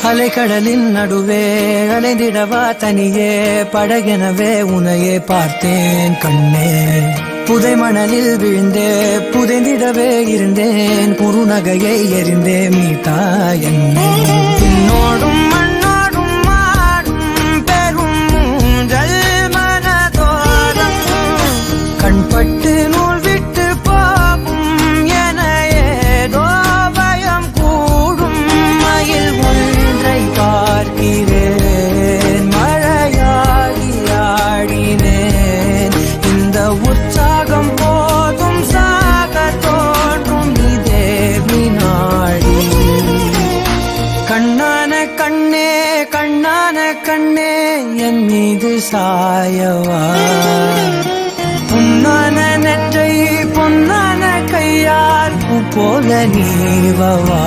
அலைக்கடலின் நடுவே அலைந்திடவா தனியே படகெனவே உனையே பார்த்தேன் கண்ணே. புதை மணலில் விழுந்தே புதைந்திடவே இருந்தேன் குறுநகையை எறிந்தே மீட்டா என்னை. உன்னோடும் மண்ணோடும் மாடும் பெரும் ஊஞ்சல் மனதோரம் கண்பட்டு நூல் விட்டு போகும் என ஏதோ பயம் கூடும். மயில் ஒன்றை பார்க்கிறேன் மழையாகி ஆடினேன். இந்த உற்சாகம் போதும் சாக தோன்றும் இதே வினாடி. கண்ணான கண்ணே கண்ணான கண்ணே என் மீது சாயவா. பொன்னான நெற்றை பொன்னான கையால் பூ போல நீவவா.